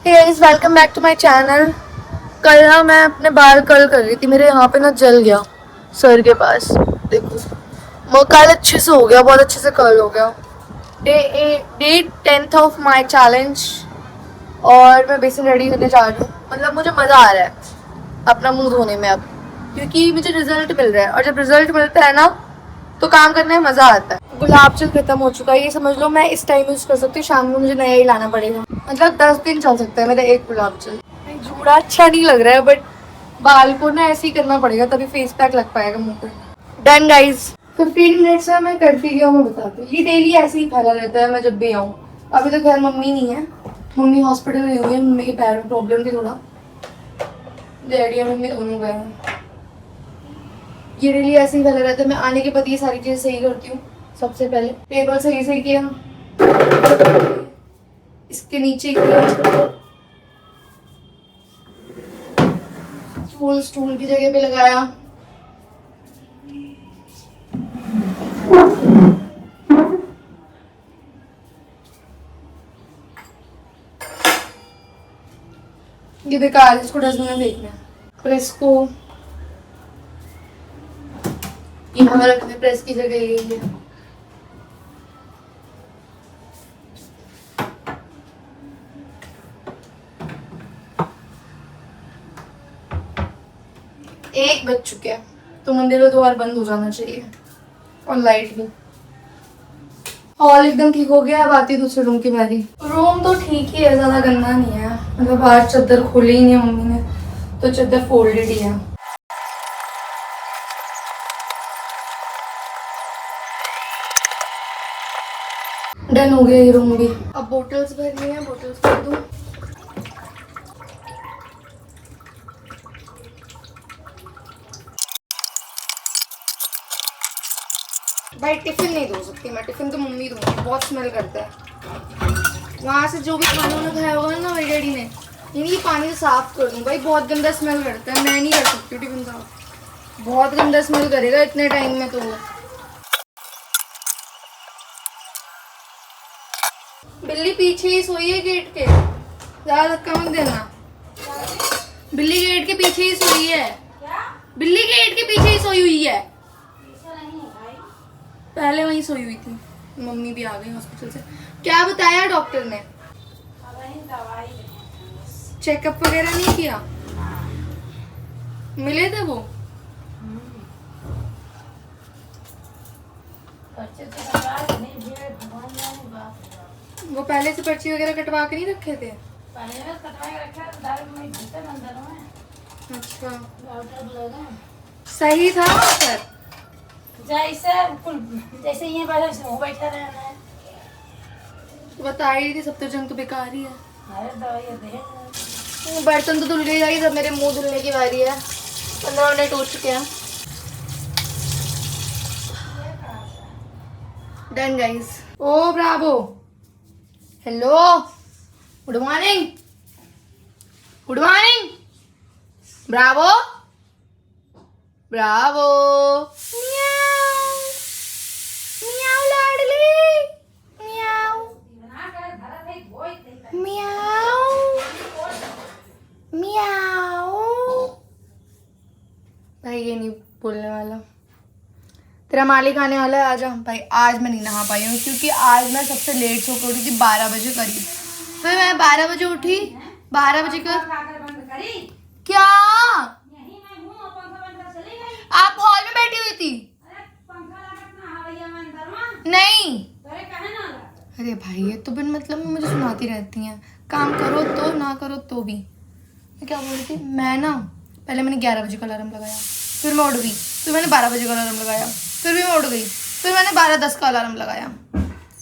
Hey guys, welcome back to my channel. कल ना मैं अपने बाल कर्ल कर रही थी, मेरे यहाँ पे ना जल गया सर के पास। देखो वो कल अच्छे से हो गया, बहुत अच्छे से कर्ल हो गया। Day 10th of my challenge और मैं बेसिन रेडी करने जा रही हूँ। मतलब मुझे मज़ा आ रहा है अपना मुंह धोने में अब, क्योंकि मुझे रिजल्ट मिल रहा है और जब रिजल्ट मिलता है ना तो काम करने में मज़ा आता है। गुलाब जल खत्म हो चुका है, ये समझ लो मैं इस टाइम यूज़ कर सकती हूँ, शाम को मुझे नया ही लाना पड़ेगा। मतलब 10 दिन चल सकता है मेरा एक गुलाब जल। जूड़ा अच्छा नहीं लग रहा है बट बाल को ना ऐसे ही करना पड़ेगा, तभी फेस पैक लग पाएगा मुंह पे। डन गाइज, 15 मिनट्स में मैं करती क्या हूँ मैं बताती हूँ। ये डेली ऐसे ही फैला रहता है मैं जब भी आऊँ। अभी तो खैर मम्मी नहीं है, मम्मी हॉस्पिटल गई हुई है, मम्मी के पैर में प्रॉब्लम थी थोड़ा। डैडी और मम्मी दोनों गए हैं। ये डेली ऐसे ही फैला रहता है, मैं आने के बाद ये सारी चीज़ें सही करती हूँ। सबसे पहले टेबल सही से किया, इसके नीचे किया, स्टूल की जगह पे लगाया। ये बेकार है, इसको डस्टबिन में फेंकना है। प्रेस को यहाँ रखने, प्रेस की जगह ये है। एक बज चुके हैं तो मंदिर का द्वार बंद हो जाना चाहिए और लाइट भी। हॉल एकदम ठीक हो गया, अब आती है दूसरे रूम की बारी। रूम तो ठीक ही है, ज्यादा गंदा नहीं है। मतलब आज चादर खोली ही नहीं है मम्मी ने, तो चादर फोल्डेड ही है। डन हो गया ये रूम भी। अब बोटल्स भरनी है, बोटल्स भर दूं। भाई टिफिन नहीं धो सकती मैं, टिफिन तो मम्मी धोती, बहुत स्मेल करता है। वहाँ से जो भी खाना उन्होंने खाया होगा ना मेरी डैडी ने, ये पानी से साफ कर दूँ। भाई बहुत गंदा स्मेल करता है, मैं नहीं कर सकती टिफिन साफ, बहुत गंदा स्मेल करेगा इतने टाइम में। तो बिल्ली पीछे ही सोई है गेट के, ज्यादा धक्का मत देना। बिल्ली गेट के पीछे ही सोई है। बिल्ली गेट के पीछे ही सोई हुई है, पहले वहीं सोई हुई थी। मम्मी भी आ गई हॉस्पिटल से। क्या बताया डॉक्टर ने? चेकअप वगैरह नहीं किया? मिले थे वो? वो पहले से पर्ची वगैरह कटवा के नहीं रखे थे? अच्छा, सही था सर। जैसे ये बैठा रहना है। बता ही थी, सब तो जंग तो बेकार ही है। दवाई बर्तन तो धुल गई जाएगी, सब मेरे मुंह धुलने की बारी है। 15 मिनट हो चुके हैं। Done guys. Oh bravo, hello, good morning, good morning, bravo, bravo, म्याऊ, म्याऊ लाडली, म्याऊ, म्याऊ, म्याऊ। भाई ये नहीं बोलने वाला, तेरा मालिक आने वाला है, आजा। भाई आज मैं नहीं नहा पाई हूँ क्योंकि आज मैं सबसे लेट सो के उठी थी, 12 बजे करीब। फिर मैं 12 बजे उठी, 12 बजे के क्या आप हॉल में बैठी हुई थी? नहीं, अरे भाई ये तो बिन मतलब में मुझे सुनाती रहती हैं, काम करो तो ना करो तो भी। क्या बोल रही थी मैं ना, पहले मैंने 11 बजे का अलार्म लगाया, फिर मैं उठ गई, फिर मैंने 12 बजे का अलार्म लगाया, फिर भी मैं उठ गई, फिर मैंने 12:10 का अलार्म लगाया,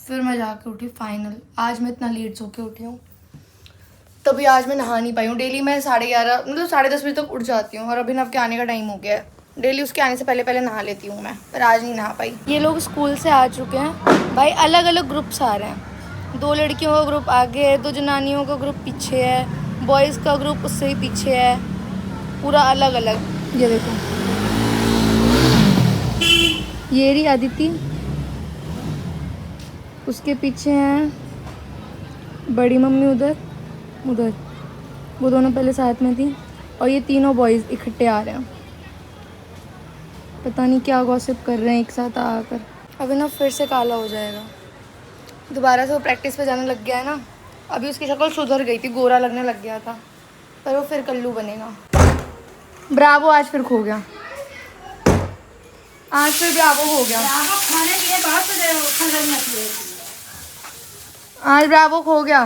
फिर मैं जाके उठी। फाइनल आज मैं इतना लेट सो के उठी हूँ, तभी आज मैं नहा नहीं पाई हूँ। डेली मैं 11:30 मतलब 10:30 बजे तक उठ जाती हूँ और अभिनव के आने का टाइम हो गया है। डेली उसके आने से पहले पहले नहा लेती हूँ मैं, पर आज नहीं नहा पाई। ये लोग स्कूल से आ चुके हैं भाई, अलग अलग ग्रुप्स आ रहे हैं। 2 लड़कियों का ग्रुप आगे है, 2 जनानियों का ग्रुप पीछे है, बॉयज़ का ग्रुप उससे ही पीछे है, पूरा अलग अलग। ये देखो, ये रही अदिति, उसके पीछे हैं बड़ी मम्मी, उधर उधर वो दोनों पहले साथ में थी और ये तीनों बॉयज़ इकट्ठे आ रहे हैं। पता नहीं क्या गॉसिप कर रहे हैं एक साथ आकर। अभी ना फिर से काला हो जाएगा। दोबारा से वो प्रैक्टिस पे जाने लग गया है ना। अभी उसकी शक्ल सुधर गई थी, गोरा लगने लग गया था, पर वो फिर कल्लू बनेगा। ब्रावो आज फिर खो गया। आज फिर ब्रावो हो गया। खाने के लिए बहुत खलबली मचली है। आज ब्रावो खो गया।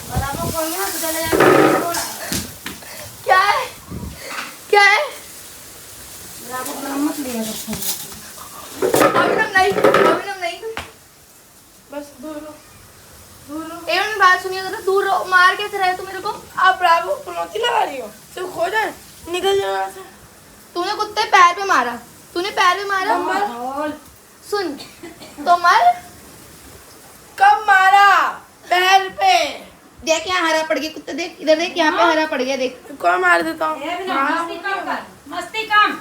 और आप लोग बोलेंगे ना तो चले जाएंगे। क्या है? क्या है? आपको नमक लिया अभिनव नहीं, अभिनव नहीं। बस दूर रहो, दूर रहो। एवं मेरी बात सुनिए जरा, दूर रहो। मार कैसे रहे तू मेरे को? आप ब्रावो पनौती लगा रही हो, सिर्फ खो जाए, निकल जाओ यहाँ से। तूने कुत्ते पैर पे मारा, तूने पैर पे मारा। मार। सुन तो मार। कब मारा? पैर पे। देख यहाँ हरा पड़ गया कुत्ते, देख इधर देख, यहाँ पे हरा पड़ गया देख। कौन मार देता हूँ? मस्ती कम।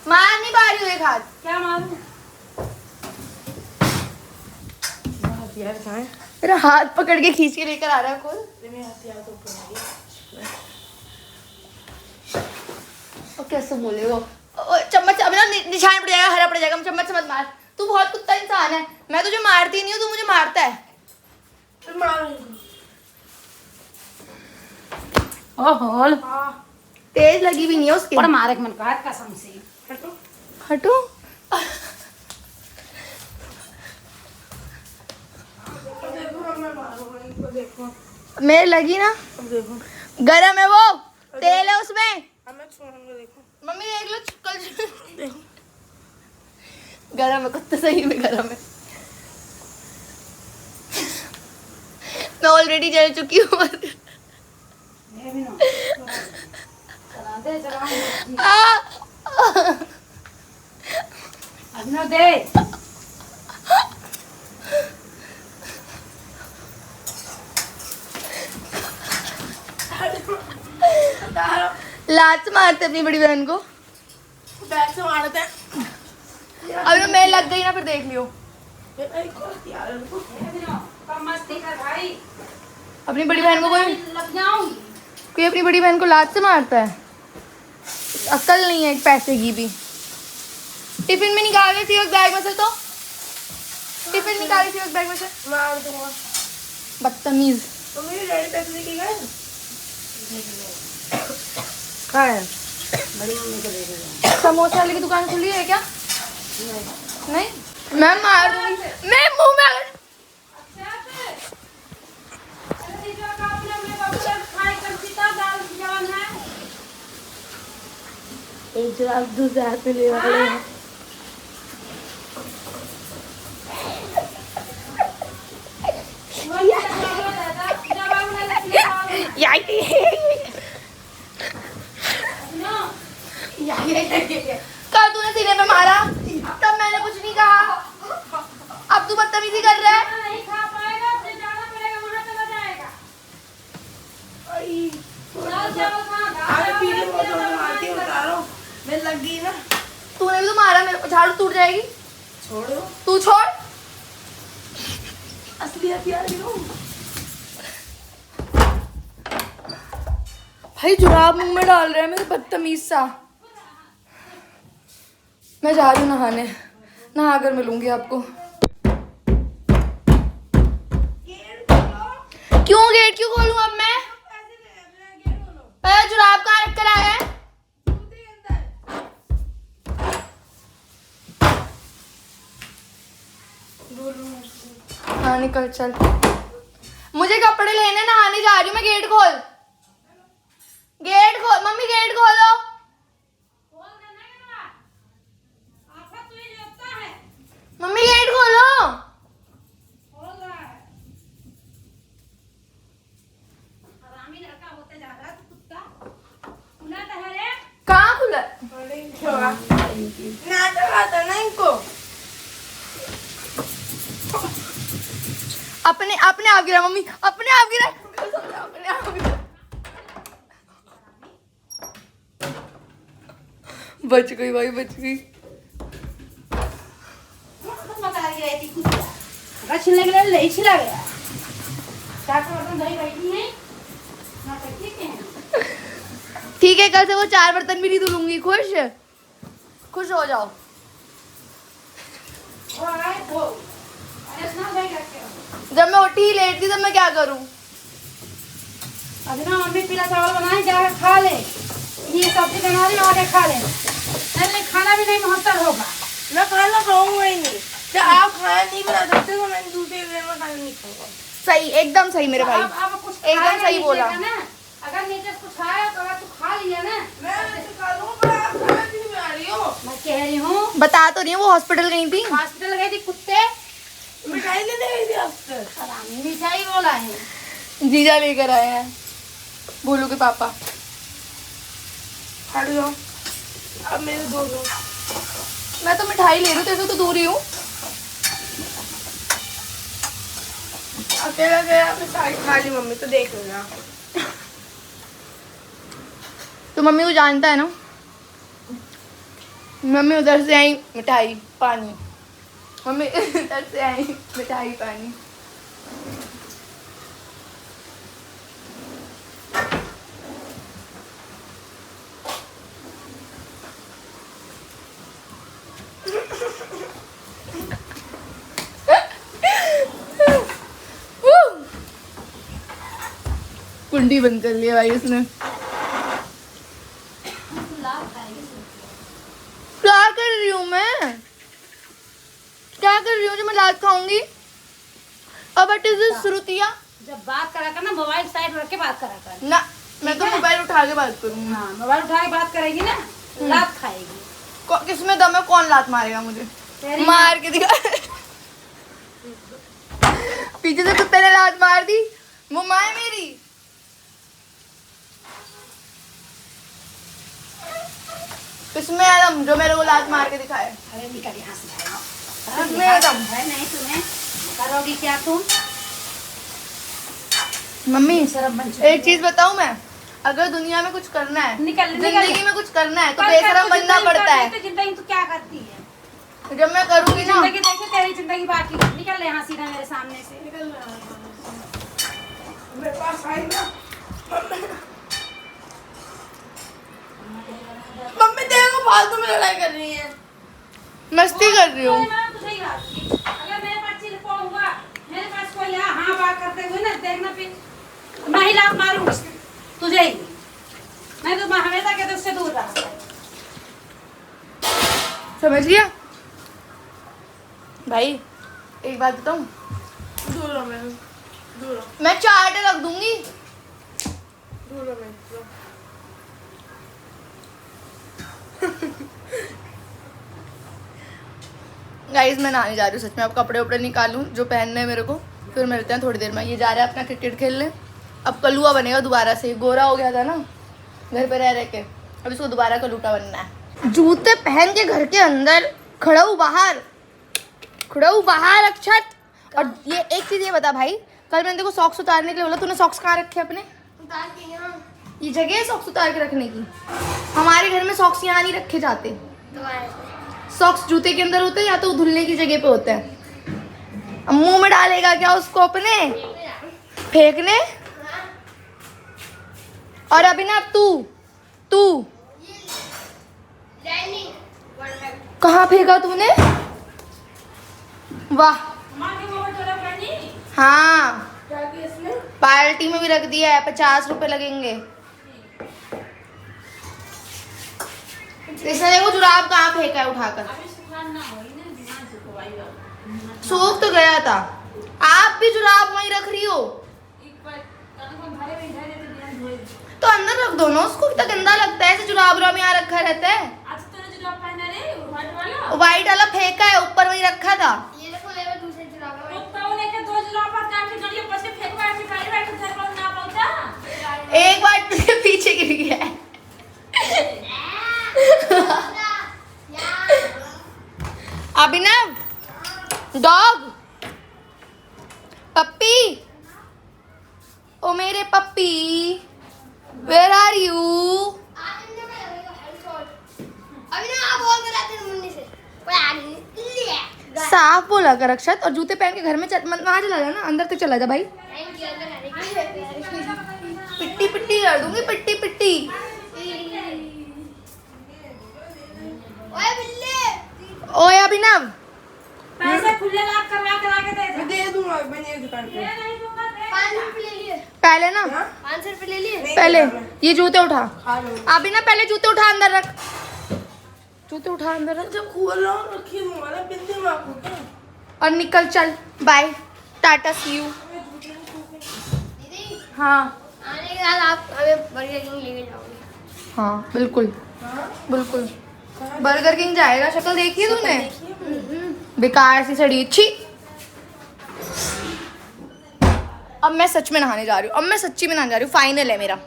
मार नहीं पा रही हूँ एक हाथ। क्या मारूं? मेरा हाथ पकड़ के खींच के लेकर आ रहा है कोई। और कैसे बोलेगा? चम्मच अभी ना निशान पड़ जाएगा, हरा पड़ जाएगा। चम्मच से मत मार, तू बहुत कुत्ता इंसान है। मैं तुझे मारती नहीं हूँ, तू मुझे मारता है। ओहो, तेज लगी भी नहीं है उसके। पर मारे मन का कसम से। हटो। मेरे लगी ना, गरम है वो, तेल है उसमें। मम्मी देख लो, कल गरम है कुत्ता, सही में गरम है। मैं ऑलरेडी जल चुकी हूँ। अभिनव दे। लात मारते अपनी बड़ी बहन को। बैग से मारते हैं। अभी तो मैं लग गई ना, फिर देख लियो। कम मस्ती कर भाई। अपनी बड़ी बहन को कोई लग जाऊंगी। कोई अपनी बड़ी बहन को लात से मारता है? अक्ल नहीं है एक पैसे की भी। टिफिन में निकाल थी एक बैग में से, तो टिफिन निकाली थी एक बैग में से। मार दूंगा। बदतमीज। तो मेरी डैडी पैसे लेके गए। कहाँ है? बड़ी मम्मी को दे दे। समोसा वाले की दुकान खुली है क्या? नहीं। मैं मार दूंगी, मैं मुंह में अगर एक जराब दूसरे हाथ में ले वाले हैं। कल तूने सीने पे मारा, तब मैंने कुछ नहीं कहा। अब तू बदतमीजी कर रहा है। नहीं खा पाएगा, उसे जाना पड़ेगा, वहाँ चला जाएगा। दाल चावल खा, दाल आगे पीले बहुत चावल जोर से मारती हूँ, उतारो। मैं लग गई ना। तूने भी तो मारा मेरे को, झाड़ू टूट जाएगी। छोड़ो। तू छोड़। असली हथियार गिरो। भाई जुराब मुंह में डाल रहे हैं मेरे, बदतमीज सा। मैं जा रही हूँ नहाने, नहा कर मिलूंगी आपको। क्यों गेट क्यों खोलूं अब मैं? पहले जुराब कहाँ रख कर आया है? हाँ निकल चल, मुझे कपड़े लेने, नहाने जा रही हूँ मैं। गेट खोल, गेट खोल मम्मी, गेट खोलो। खोल देना है ना। आफत तुझे जोतता है। मम्मी गेट खोलो। खोल रहा है। हरामी लड़का होते जा रहा है तू कुत्ता। खुला तो है रे। कहाँ खुला? नाटक आता ना इनको। अपने अपने आप गिरा मम्मी, अपने आप गिरा, अपने आप गिरा। बच गई भाई, बच गई। रचने के लिए ले छिला गया। 4 बर्तन धरी बैठी हैं ना, कैसे के हैं? ठीक है, कल से वो 4 बर्तन भी नहीं धुलूंगी। खुश खुश हो जाओ। वो आए तो अरे इतना भाई रखे हो। जब मैं उठी ही लेट थी तब मैं क्या करूं? अभी ना मम्मी पीला चावल बनाए, जाकर खा ले। ये सब्जी बना रही, आके खा ले, नहीं खाना भी नहीं मुहत्तर होगा। मैं खाना खाऊंगा ही नहीं। जब आप खाना नहीं बना सकते तो मैं दूसरी देर में खाना नहीं खाऊंगा। सही, एकदम सही मेरे भाई, अब कुछ एकदम खाएगा सही नीचे बोला। का ना, अगर नीचे से कुछ आया तो अगर तू खा लिया ना, मैं वैसे खा लूंगा, पर आप खाना क्यों बना रही हो? मैं कह रही हूँ बता तो नहीं हूँ, वो हॉस्पिटल गई थी। हॉस्पिटल गई थी कुत्ते, मिठाई लेने गई थी आपसे। हरामी मिठाई बोला है। जीजा लेकर आए हैं, भोलू के पापा। हट जाओ, अब मेरे दो दो। मैं तो मिठाई ले रही हूँ, तेरे से तो दूर ही हूँ। अकेला गया, आपने सारी खा ली, मम्मी तो देख लेना। तो मम्मी को जानता है ना, मम्मी उधर से आई मिठाई पानी, मम्मी इधर से आई मिठाई पानी। कुंडी बंद कर लिया भाई उसने। क्या कर रही हूँ मैं? क्या कर रही हूँ जो मैं लात खाऊंगी? अब इट इज श्रुतिया। जब बात करा कर ना, मोबाइल साइड रख के बात करा कर ना, मैं तो मोबाइल उठा के बात करूंगी। हाँ, मोबाइल उठा के बात करेगी ना, लात खाएगी। किसमें दम है? कौन लात मारेगा मुझे? तेरी मार के दिखा। पीछे से कुत्ते ने लात मार दी, वो माँ है मेरी। किसमें है दम जो मेरे को लात मार के दिखाए? अरे निकल यहाँ से किसमें है दम? है नहीं तुम्हें, करोगी क्या तुम? मम्मी शर्म बन चुकी एक चीज बताऊं मैं, अगर दुनिया में कुछ करना है, जिंदगी में कुछ करना है तो बेशरम बनना पड़ता है। तो जिंदगी तू क्या करती है? जब मैं करूंगी ना, जिंदगी देखो, तेरी जिंदगी बाकी। निकल यहाँ सीधा मेरे सामने से। निकल रहा है। मेरे पास आई ना। मम्मी देखो फालतू में लड़ाई कर रही है। मस्ती कर रही हूँ। तुझे ही बात की। अगर मेरे पास चिल होगा, मेरे पास कोई यहाँ हाँ बात करते हुए ना देखना, फिर मैं ही लात मारूंगी तुझे ही। मैं तो हमेशा कहते उससे दूर रहा। समझ लिया भाई? एक बात बताऊं, दूर रहो मेरे, दूर रहो, मैं चार्ट रख दूंगी। दूर रहो मेरे, दूर। गाइस मैं नहाने जा रही हूँ सच में। अब कपड़े उपड़े निकालूं जो पहनने हैं मेरे को, फिर मिलते हैं थोड़ी देर में। ये जा रहा है अपना क्रिकेट खेलने। अब कलुआ बनेगा दोबारा से, गोरा हो गया था ना घर पे रह रह के, अब इसको दोबारा कलूटा बनना है। जूते पहन के घर के अंदर, खड़ाऊ बाहर, खड़ाऊ बाहर अक्षत। और ये एक चीज ये बता भाई, कल मैंने देखो सॉक्स उतारने के लिए बोला, तूने सॉक्स कहाँ रखे अपने? उतार के यहाँ। ये जगह है सॉक्स उतार के रखने की? हमारे घर में सॉक्स यहाँ नहीं रखे जाते। सॉक्स जूते के अंदर होते हैं या तो धुलने की जगह पे होते हैं। अब मुंह में डालेगा क्या उसको अपने? फेंकने? और अभी ना तू कहाँ फेंका तूने? वाह, हाँ क्या किया इसने? पार्टी में भी रख दिया है। 50 रुपए लगेंगे। इसने देखो जुराब कहाँ फेंका है उठाकर। सूख तो गया था। आप भी जुराब वहीं रख रही हो तो अंदर रख दो ना उसको, कितना गंदा लगता है ऐसे जुराब उराब यहाँ रखा रहता है। व्हाइट वाला फेंका है, ऊपर वहीं रखा था। ये देखो ले लो दूसरे जुराब। एक बार तुझे पीछे गिर गया है। अभिनव, डॉग, पप्पी, ओ मेरे पप्पी, वेयर आर यू? साफ बोला कर अक्षत। और जूते पहन के घर में वहां चला जा ना, अंदर तक चला जा भाई। पिट्टी पिट्टी कर दूंगी, पिट्टी पिट्टी। ओए अभिनव, पैसे खुले लाख करा के दे मैं दे दूंगा मैंने एक दुकान पे। नहीं दूंगा दे। 500 रुपए ले लिए पहले ना, हाँ? 500 रुपए ले लिए नहीं पहले। दिया मैं। ये जूते उठा, खा लो। अभी ना पहले जूते उठा अंदर रख, जूते उठा अंदर रख जब खोल रहा हूँ रखी तुम्हारा बिंदी में आपको क्या? और निकल चल। बाय टाटा सी यू। हाँ आने के बाद आप हमें बर्गर किंग लेके जाओगे। हाँ बिल्कुल हाँ? बिल्कुल। बर्गर किंग जाएगा, शक्ल देखी है तूने? देखिए बेकार सी सड़ी अच्छी। अब मैं सच में नहाने जा रही हूँ, अब मैं सच्ची में नहाने जा रही हूँ, फाइनल है मेरा।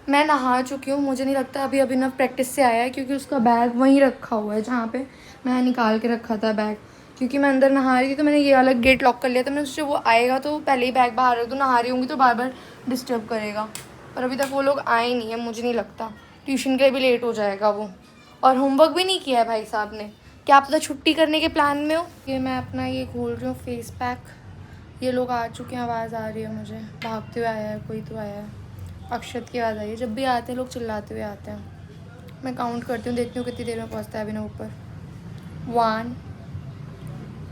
मैं नहा चुकी हूँ, मुझे नहीं लगता अभी अभिनव प्रैक्टिस से आया है, क्योंकि उसका बैग वहीं रखा हुआ है जहाँ पे मैं निकाल के रखा था बैग। क्योंकि मैं अंदर नहा रही थी तो मैंने ये वाला गेट लॉक कर लिया था। मैंने सोचा वो आएगा तो पहले ही बैग बाहर रख दूँ, नहा रही होंगी तो बार बार डिस्टर्ब करेगा। पर अभी तक वो लोग आए नहीं है, मुझे नहीं लगता। ट्यूशन के लिए भी लेट हो जाएगा वो, और होमवर्क भी नहीं किया है भाई साहब ने। क्या आप तो छुट्टी करने के प्लान में हो? ये मैं अपना ये खोल रही हूँ फेस पैक। ये लोग आ चुके हैं, आवाज़ आ रही है मुझे, भागते हुए आया है कोई तो आया है। अक्षत की आवाज़ आई है, जब भी आते हैं लोग चिल्लाते हुए आते हैं। मैं काउंट करती हूँ, देखती हूँ कितनी देर में पहुँचता है अभी ना ऊपर। 1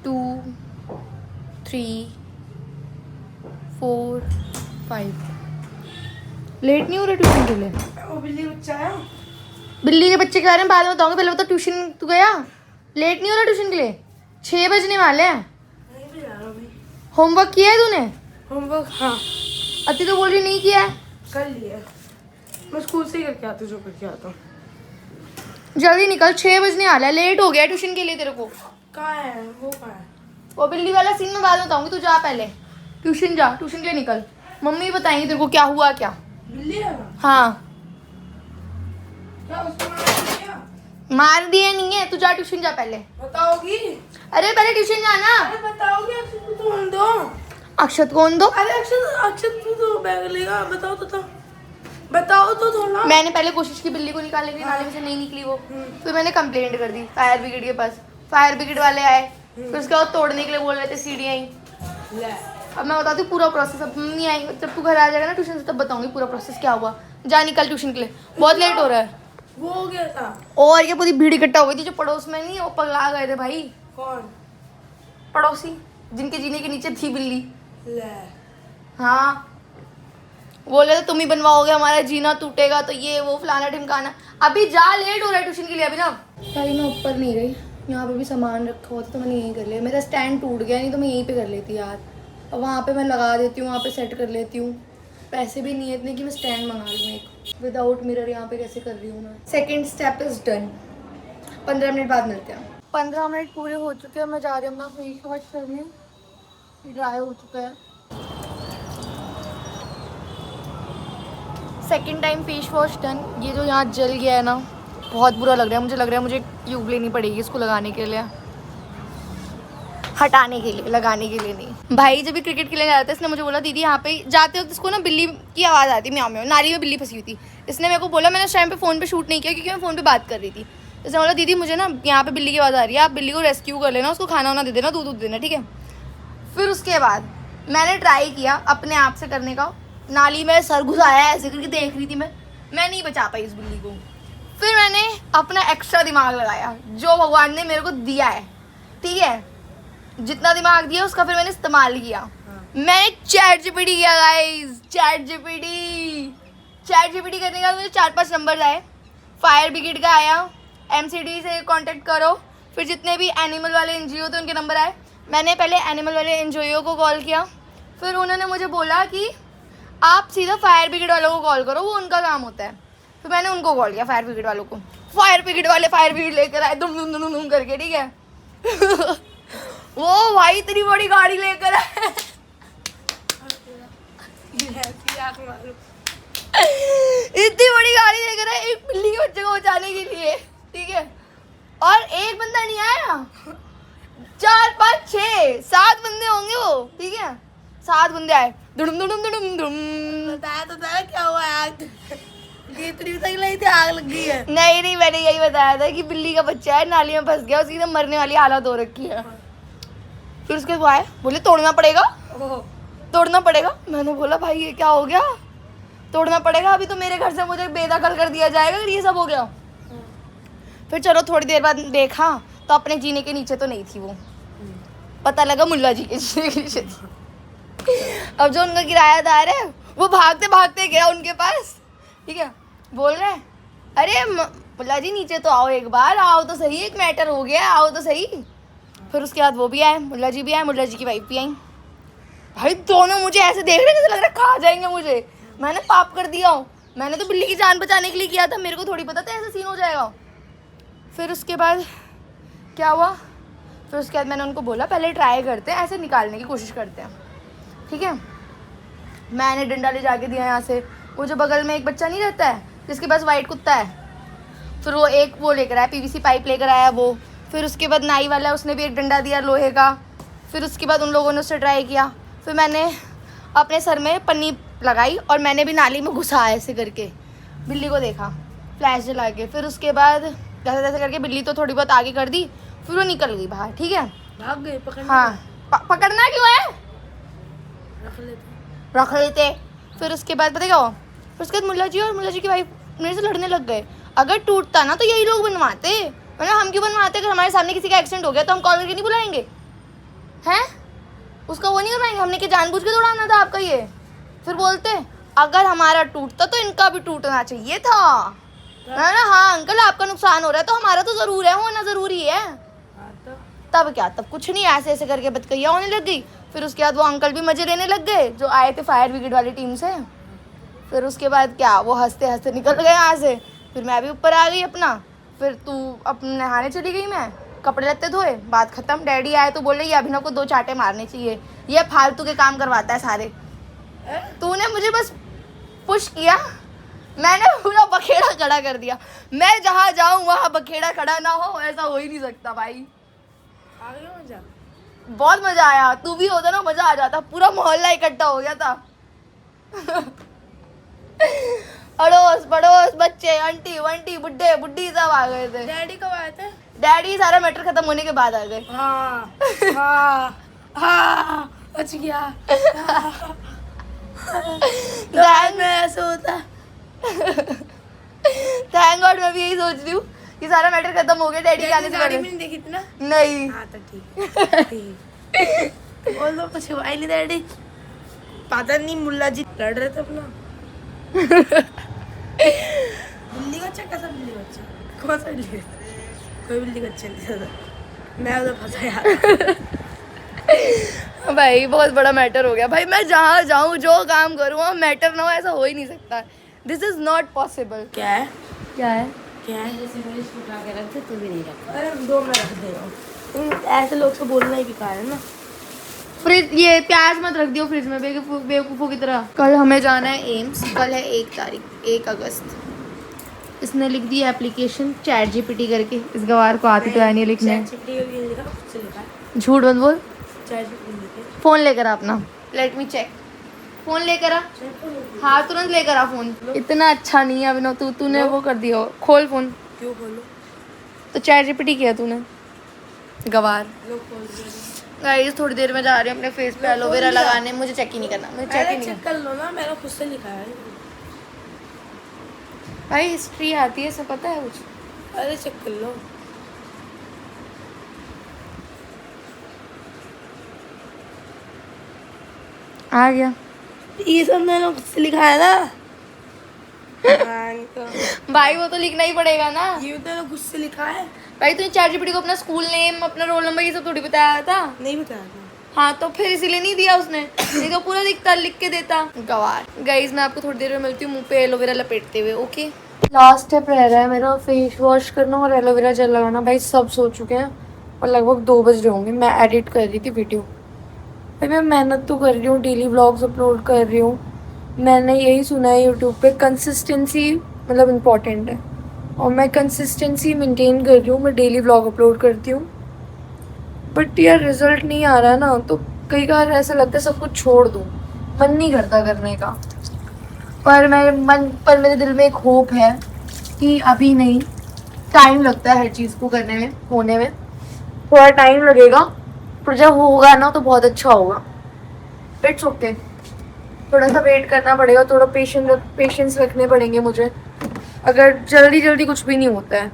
2 3 4 5। लेट नहीं हो रहा ट्यूशन के लिए? वो बिल्ली बच्चा है। बिल्ली के बच्चे के बारे में बाद में बताऊंगी, पहले बता ट्यूशन तू गया? लेट नहीं हो रहा ट्यूशन के लिए? 6 बजने वाले हैं। नहीं भी जा रहा भाई। होमवर्क किया है तूने? होमवर्क हाँ अति तो बोल रही नहीं किया है। कर लिया। मैं स्कूल से ही करके आती हूँ जो करके आता हूँ। जल्दी निकल, 6 बजने वाला है, लेट हो गया ट्यूशन के लिए तेरे को। कहाँ है वो? कहाँ है? वो बिल्ली वाला सीन में बाद में बताऊंगी, तू जा पहले ट्यूशन जा, ट्यूशन के लिए निकल। मम्मी बताएंगी तेरे को क्या हुआ क्या। बिल्ली है ना? हाँ क्या उसको मार दिया? मार दिए नहीं है, तू जा ट्यूशन जा पहले। बताओगी? अरे पहले ट्यूशन जाना। अरे बताओगी अक्षत को तो हम दो। अक्षत कौन दो? अरे अक्षत तू तो बैग लेगा। बताओ तो बताओ तो थोड़ा। मैंने पहले कोशिश की बिल्ली को निकालने की, नाले में से नहीं निकली वो। फिर मैंने कंप्लेंट कर दी फायर ब्रिगेड के पास। फायर ब्रिगेड वाले आए, फिर उसके बाद तोड़ने के लिए बोल रहे थे सीढ़ियाँ ही। ले। अब मैं बताती हूँ पूरा प्रोसेस। अब मम्मी आएंगे, जब तू घर आ जाएगा ना ट्यूशन से, तब बताऊंगी पूरा प्रोसेस क्या हुआ। जा निकल ट्यूशन के लिए, बहुत लेट हो रहा है। वो हो गया था। और ये पूरी भीड़ इकट्ठा हो गई थी, जो पड़ोस में नहीं वो पगला गए थे भाई। कौन? पड़ोसी जिनके जीने के नीचे थी बिल्ली। ले। हाँ बोल रहे थे तुम ही बनवाओगे, हमारा जीना टूटेगा तो ये वो फलाना ढिमकाना। अभी जा, लेट हो रहा है ट्यूशन के लिए अभी ना। भाई मैं ऊपर नहीं गई, यहाँ पे भी सामान रखा हुआ था तो मैंने यहीं कर लिया। मेरा स्टैंड टूट गया, नहीं तो मैं यहीं पे कर लेती यार। और वहाँ पे मैं लगा देती हूँ, वहाँ पे सेट कर लेती हूँ। पैसे भी नहीं है इतने कि मैं स्टैंड मंगा लूँ एक। विदाउट मिरर यहाँ पे कैसे कर रही हूँ मैं। Second step is done. 15 minute बाद मिलते हैं। 15 मिनट पूरे हो चुके हैं, मैं जा रही हूँ अपना फेस वॉश करने। ड्राई हो चुका है। Second time face wash done. ये जो यहाँ जल गया है ना, बहुत बुरा लग रहा है। मुझे लग रहा है मुझे ट्यूब लेनी पड़ेगी इसको लगाने के लिए, हटाने के लिए, लगाने के लिए नहीं। भाई जब भी क्रिकेट खेलने जाता है, इसने मुझे बोला दीदी यहाँ पे जाते वक्त इसको ना बिल्ली की आवाज़ आती, म्याऊं म्याऊं। नाली में बिल्ली फंसी हुई थी। इसने मेरे को बोला, मैंने उस टाइम पे फ़ोन पे शूट नहीं किया क्योंकि मैं फ़ोन पे बात कर रही थी। इसने बोला दीदी मुझे ना यहाँ पे बिल्ली की आवाज़ आ रही है, आप बिल्ली को रेस्क्यू कर लेना, उसको खाना वाना दे देना, दूध देना, ठीक है। फिर उसके बाद मैंने ट्राई किया अपने आप से करने का। नाली में सर घुसाया, ऐसे करके देख रही थी मैं नहीं बचा पाई इस बिल्ली को। फिर मैंने अपना एक्स्ट्रा दिमाग लगाया जो भगवान ने मेरे को दिया है, ठीक है। जितना दिमाग दिया उसका फिर मैंने इस्तेमाल किया। मैंने चैट जीपीटी किया गाइस, चैट जीपीटी करने के बाद मुझे 4-5 नंबर आए। फायर ब्रिगेड का आया, MCD से कांटेक्ट करो, फिर जितने भी एनिमल वाले NGO थे उनके नंबर आए। मैंने पहले एनिमल वाले NGO को कॉल किया, फिर उन्होंने मुझे बोला कि आप सीधा फायर ब्रिगेड वालों को कॉल करो, वो उनका काम होता है। फिर मैंने उनको कॉल किया, फायर ब्रिगेड वालों को। फायर ब्रिगेड वाले फायर ब्रिगेड लेकर आए दुम दुम दुम दुम करके, ठीक है। वो भाई इतनी बड़ी गाड़ी लेकर आए, इतनी बड़ी गाड़ी लेकर आए एक बिल्ली के बच्चे को बचाने के लिए, ठीक है। और एक बंदा नहीं आया, 4 5 6 7 बंदे होंगे वो, ठीक है। 7 बंदे आए, दुडुम दुडुम दुडुम दुम। बताया तो था क्या हुआ आग? इतनी तक लगी थी, आग लग गई है। नहीं मैंने यही बताया था कि बिल्ली का बच्चा है, नाली में फंस गया, उसकी एकदम मरने वाली हालत हो रखी है। फिर उसके बाद आए, बोले तोड़ना पड़ेगा, तोड़ना पड़ेगा। मैंने बोला भाई ये क्या हो गया, तोड़ना पड़ेगा, अभी तो मेरे घर से मुझे बेदखल कर दिया जाएगा अगर ये सब हो गया। फिर चलो थोड़ी देर बाद देखा तो अपने जीने के नीचे तो नहीं थी वो, पता लगा मुल्ला जी के जीने के नीचे थी। अब जो उनका किरायादार है वो भागते भागते गया उनके पास, ठीक है, बोल रहे हैं अरे मुल्ला जी नीचे तो आओ, एक बार आओ तो सही, एक मैटर हो गया, आओ तो सही। फिर उसके बाद वो भी आए, मुल्ला जी भी आए, मुल्ला जी की वाइफ भी आई। भाई दोनों मुझे ऐसे देख रहे जैसे लग रहा है खा जाएंगे मुझे। मैंने पाप कर दिया हूँ, मैंने तो बिल्ली की जान बचाने के लिए किया था, मेरे को थोड़ी पता था ऐसा सीन हो जाएगा। फिर उसके बाद क्या हुआ, फिर उसके बाद मैंने उनको बोला पहले ट्राई करते हैं, ऐसे निकालने की कोशिश करते हैं, ठीक है। मैंने डंडा ले जाके दिया यहाँ से, वो जो बगल में एक बच्चा नहीं रहता है जिसके पास वाइट कुत्ता है, फिर वो एक वो लेकर आया, पीवीसी पाइप लेकर आया वो। फिर उसके बाद नाई वाला उसने भी एक डंडा दिया लोहे का। फिर उसके बाद उन लोगों ने उससे ट्राई किया। फिर मैंने अपने सर में पन्नी लगाई और मैंने भी नाली में घुसा ऐसे करके, बिल्ली को देखा फ्लैश जला के। फिर उसके बाद जैसे जैसे करके बिल्ली तो थोड़ी बहुत आगे कर दी, फिर वो निकल गई बाहर, ठीक है। भाग गए पकड़ने। हाँ पकड़ना क्यों है, रख लेते। रख लेते। फिर उसके बाद पता क्या हुआ, फिर उसके बाद मुल्ला जी और मुल्ला जी की वाइफ मेरे से लड़ने लग गए। अगर टूटता ना तो यही लोग बनवाते, मतलब हम क्यों बनवाते, अगर हमारे सामने किसी का एक्सीडेंट हो गया तो हम कॉल करके नहीं बुलाएंगे हैं, उसका वो नहीं करवाएंगे, हमने क्या जानबूझ के दौड़ाना था आपका ये। फिर बोलते अगर हमारा टूटता तो इनका भी टूटना चाहिए था, है ना। हाँ अंकल आपका नुकसान हो रहा है तो हमारा तो ज़रूर है, होना ज़रूरी है। तब क्या, तब कुछ नहीं, ऐसे ऐसे करके बदकैया होने लग गई। फिर उसके बाद वो अंकल भी मजे लेने लग गए जो आए थे फायर ब्रिगेड वाली टीम से। फिर उसके बाद क्या, वो हंसते हंसते निकल गए यहाँ से। फिर मैं भी ऊपर आ गई अपना, फिर तू अपने नहाने चली गई, मैं कपड़े लत्ते धोए, बात खत्म। डैडी आए तो बोले ये अभिनव को 2 चांटे मारने चाहिए, ये फालतू के काम करवाता है सारे। तूने मुझे बस पुश किया, मैंने पूरा बखेड़ा खड़ा कर दिया। मैं जहाँ जाऊँ वहाँ बखेड़ा खड़ा ना हो, ऐसा हो ही नहीं सकता भाई। आ गया मजा। बहुत मजा आया, तू भी होता ना मजा आ जाता, पूरा मोहल्ला इकट्ठा हो गया था। अड़ोस पड़ोस बच्चे, आंटी वंटी, बुड्ढे बुड्ढी सब आ गए थे। डैडी कब आए थे? डैडी सारा मैटर खत्म होने के बाद आ गए। हाँ हाँ हाँ बच गया। थैंक मैं ऐसे होता। गॉड, मैं भी यही सोच रही हूँ कि सारा मैटर खत्म हो गया डैडी के आने से गाड़ी पहले। भी नहीं देखी थी ना? नहीं हाँ तो ठीक। बोल दो कुछ हुआ ही नहीं डैडी, पता नहीं मुल्ला जी लड़ रहे थे अपना। बिल्ली का बच्चा कैसा बिल्ली का बच्चा? कौन सा बिल्ली? कोई बिल्ली का बच्चा नहीं था, मैं उधर फंसा यार। भाई बहुत बड़ा मैटर हो गया भाई, मैं जहाँ जाऊँ जो काम करूँ वहाँ मैटर ना हो, ऐसा हो ही नहीं सकता। This is not possible. क्या है? क्या है? क्या है? जैसे मेरे उठा के रखते तू भी नहीं रखता। अरे 2 में रख दे रहा हूँ। ऐसे लोग से बोलना ही बेकार है ना। फ्रिज, ये प्याज मत रख दियो फ्रिज में बेवकूफ़ों की तरह। कल हमें जाना है एम्स, कल है 1 अगस्त। इसने लिख दी एप्लीकेशन चैट जीपीटी करके, इस गवार को आती तो है नहीं लिखने। झूठ मत बोल, फोन लेकर आ अपना, लेट मी चेक। फोन लेकर आ, हाँ तुरंत लेकर आ फोन। इतना अच्छा नहीं है अभिनव, तूने वो कर दिया। खोल फोन। क्यों खोलो? तो चैट जीपीटी किया तूने, गवार। लोग खोल दिया। गाइस थोड़ी देर में जा रही हूँ अपने फेस पे एलोवेरा लगाने, मुझे चेक ही नहीं करना, मुझे चेक ही नहीं चेक कर लो ना, मैंने खुद से लिखा है। भाई हिस्ट्री आती है, सब पता है कुछ। अरे चेक कर लो। आ गया। ये सब मैंने खुद से लिखा है ना। हाँ, तो भाई वो तो लिखना ही पड़ेगा ना। ये तो मैंने खुद से लिखा है। भाई तूने चैट जीपीटी को अपना स्कूल नेम, अपना रोल नंबर ये सब थोड़ी बताया था। नहीं बताया था। हाँ तो फिर इसीलिए नहीं दिया उसने, नहीं तो पूरा लिख के देता। गवार। गाइस मैं आपको थोड़ी देर में मिलती हूँ मुंह पे एलोवेरा लपेटते हुए, ओके। लास्ट स्टेप रह रहा है मेरा, फेस वॉश करना और एलोवेरा जेल लगाना। भाई सब सो चुके हैं और लगभग 2 बज रहे होंगे। मैं एडिट कर रही थी वीडियो। भाई मैं मेहनत तो कर रही हूँ, डेली व्लॉग्स अपलोड कर रही हूँ। मैंने यही सुना है यूट्यूब पे, कंसिस्टेंसी मतलब इम्पॉर्टेंट है, और मैं कंसिस्टेंसी मेंटेन कर रही हूँ। मैं डेली व्लॉग अपलोड करती हूँ, बट यार रिजल्ट नहीं आ रहा है ना, तो कई बार ऐसा लगता है सब कुछ छोड़ दूँ, मन नहीं करता करने का। पर मेरे दिल में एक होप है कि अभी नहीं, टाइम लगता है हर चीज़ को करने में, होने में थोड़ा टाइम लगेगा, पर जब होगा ना तो बहुत अच्छा होगा। इट्स ओके, थोड़ा सा वेट करना पड़ेगा, थोड़ा पेशेंस रखने पड़ेंगे मुझे। अगर जल्दी जल्दी कुछ भी नहीं होता है,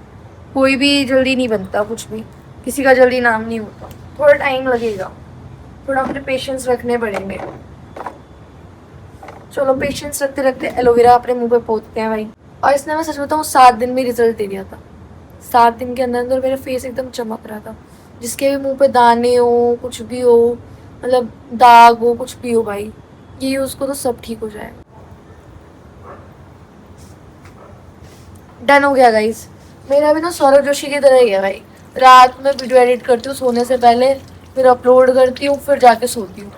कोई भी जल्दी नहीं बनता, कुछ भी किसी का जल्दी नाम नहीं होता, थोड़ा टाइम लगेगा, थोड़ा अपने पेशेंस रखने पड़ेंगे। चलो पेशेंस रखते रखते एलोवेरा अपने मुंह पे पोतते हैं भाई। और इसने, मैं सच बताऊँ, 7 दिन में रिजल्ट दे दिया था। 7 दिन के अंदर अंदर मेरा फेस एकदम चमक रहा था। जिसके भी मुंह पे दाने हो, कुछ भी हो, मतलब दाग हो, कुछ भी हो भाई, ये उसको तो सब ठीक हो जाएगा। डन हो गया गाइस, मेरा भी ना सौरभ जोशी की तरह ही है भाई। रात में वीडियो एडिट करती हूँ सोने से पहले, फिर अपलोड करती हूँ, फिर जाके सोती हूँ।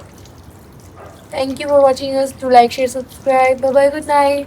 Thank you for watching us, to like share subscribe, bye bye, good night.